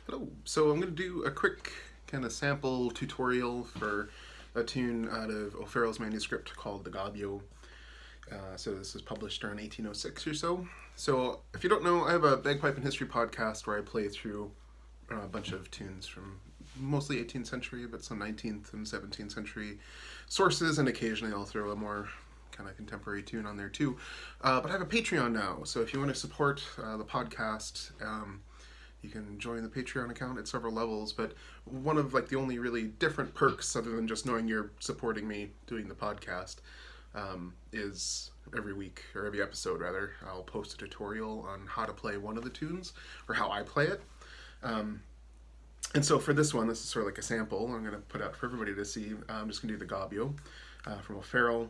Hello. So I'm going to do a quick kind of sample tutorial for a tune out of O'Farrell's manuscript called the Gobyo. So this was published around 1806 or so. So if you don't know, I have a bagpipe and history podcast where I play through a bunch of tunes from mostly 18th century, but some 19th and 17th century sources, and occasionally I'll throw a more kind of contemporary tune on there too. But I have a Patreon now, so if you want to support the podcast, you can join the Patreon account at several levels, but one of the only really different perks, other than just knowing you're supporting me doing the podcast, is every week, or every episode rather, I'll post a tutorial on how to play one of the tunes, or how I play it. And so for this one, this is sort of like a sample I'm going to put out for everybody to see. I'm just going to do the Gobyo from O'Farrell.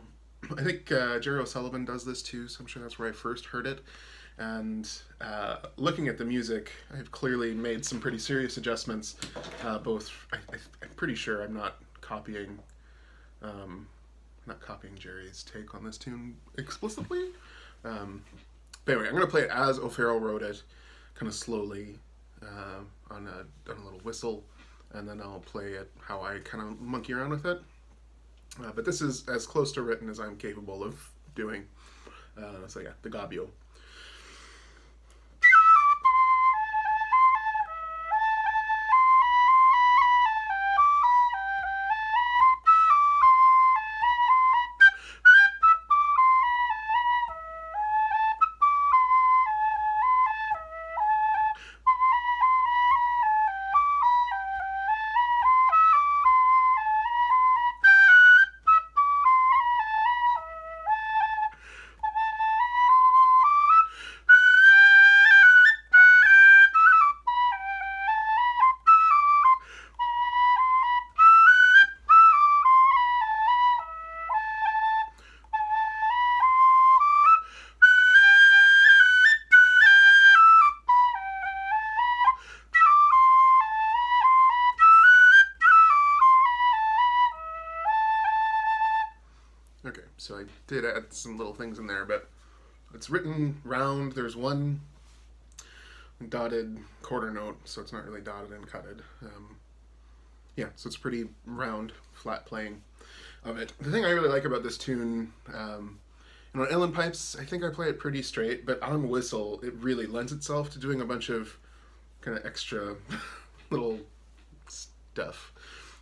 I think Jerry O'Sullivan does this too, so I'm sure that's where I first heard it. And looking at the music, I've clearly made some pretty serious adjustments. I'm pretty sure I'm not copying Jerry's take on this tune explicitly. But anyway, I'm going to play it as O'Farrell wrote it, kind of slowly on a little whistle, and then I'll play it how I kind of monkey around with it. But this is as close to written as I'm capable of doing. So yeah, the Gobyo. Okay, so I did add some little things in there, but it's written round. There's one dotted quarter note, so it's not really dotted and cutted. Yeah, so it's pretty round, flat playing of it. The thing I really like about this tune, on Ellen pipes, I think I play it pretty straight, but on whistle, it really lends itself to doing a bunch of kind of extra little stuff.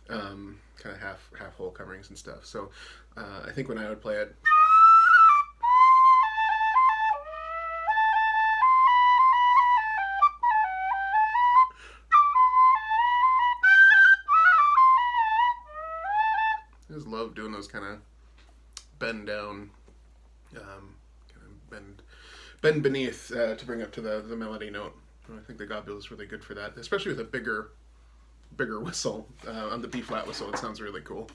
Kind of half whole coverings and stuff. So I think when I would play it, I just love doing those kind of bend down, bend beneath to bring up to the melody note. I think the Gobyo is really good for that, especially with a bigger whistle. On the B flat whistle, it sounds really cool.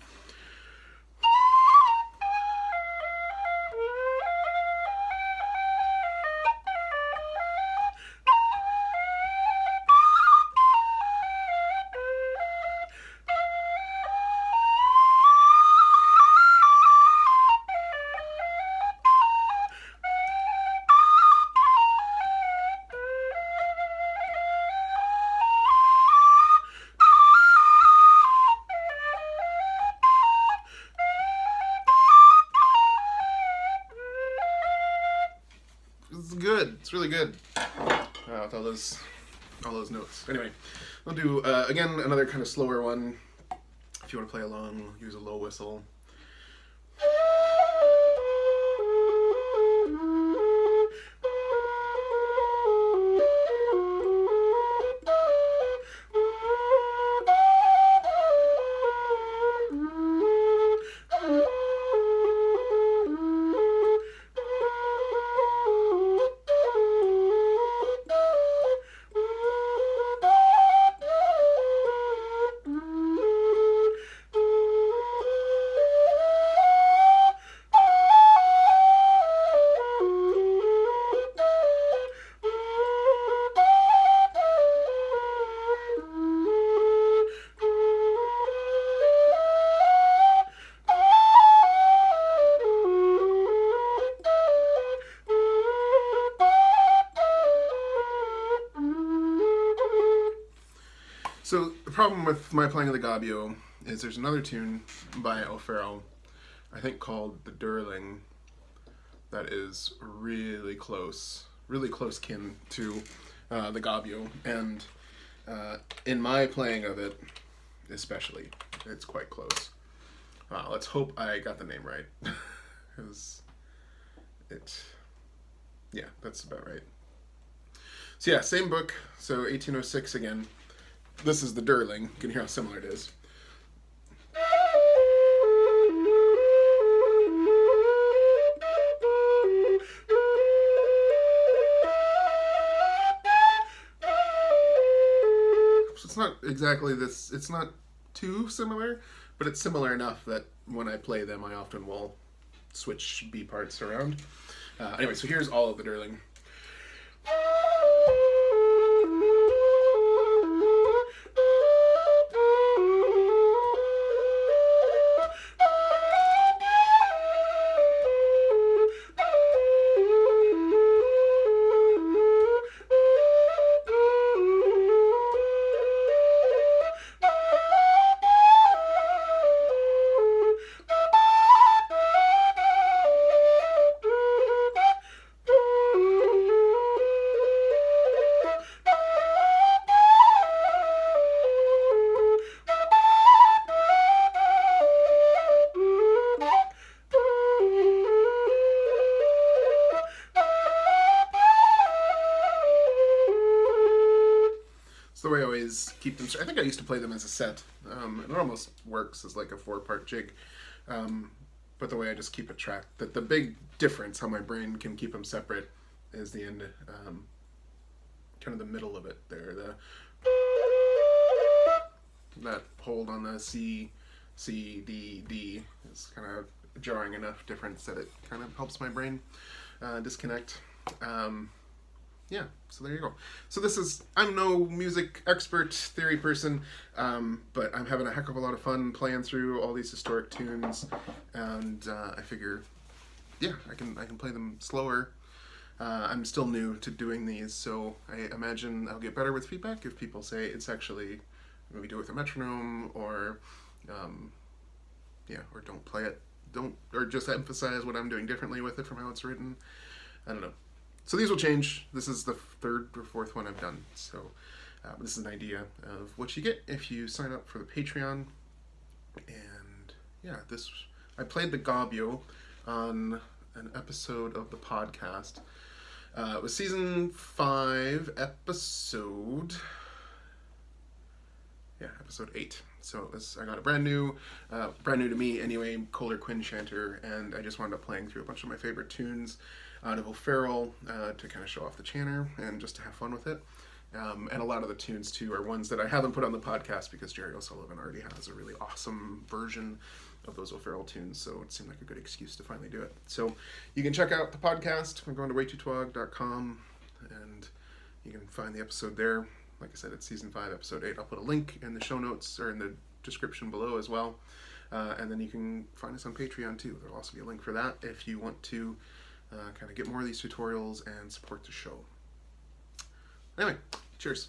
It's good. It's really good. With all those notes. Anyway, I'll do again another kind of slower one. If you want to play along, use a low whistle. So the problem with my playing of the Gobyo is there's another tune by O'Farrell, I think called The Douraling, that is really close kin to the Gobyo, and in my playing of it especially, it's quite close. Let's hope I got the name right. Because yeah, that's about right. So yeah, same book, so 1806 again. This is The Douraling. You can hear how similar it is. So it's not exactly this, it's not too similar, but it's similar enough that when I play them, I often will switch B parts around. Anyway, so here's all of The Douraling. The way I always keep them. I think I used to play them as a set. It almost works as like a 4-part jig. But the way I just keep it tracked, that the big difference how my brain can keep them separate is the end, kind of the middle of it there. That hold on the C, D, D is kind of jarring enough difference that it kind of helps my brain disconnect. Yeah, so there you go. So this is, I'm no music expert, theory person, but I'm having a heck of a lot of fun playing through all these historic tunes, and I figure, yeah, I can play them slower. I'm still new to doing these, so I imagine I'll get better with feedback if people say it's actually, maybe do it with a metronome, or, yeah, or don't play it, or just emphasize what I'm doing differently with it from how it's written. I don't know. So these will change. This is the 3rd or 4th one I've done. So this is an idea of what you get if you sign up for the Patreon. And yeah, I played the Gobyo on an episode of the podcast. It was season 5, episode 8. So I got a brand new to me anyway, Kohler Quinn Chanter, and I just wound up playing through a bunch of my favorite tunes out of O'Farrell to kind of show off the chanter and just to have fun with it. And a lot of the tunes too are ones that I haven't put on the podcast because Jerry O'Sullivan already has a really awesome version of those O'Farrell tunes, so it seemed like a good excuse to finally do it. So you can check out the podcast. I'm going to waytootwog.com and you can find the episode there. Like I said, it's season 5, episode 8. I'll put a link in the show notes or in the description below as well. And then you can find us on Patreon too. There'll also be a link for that if you want to kind of get more of these tutorials and support the show. Anyway, cheers.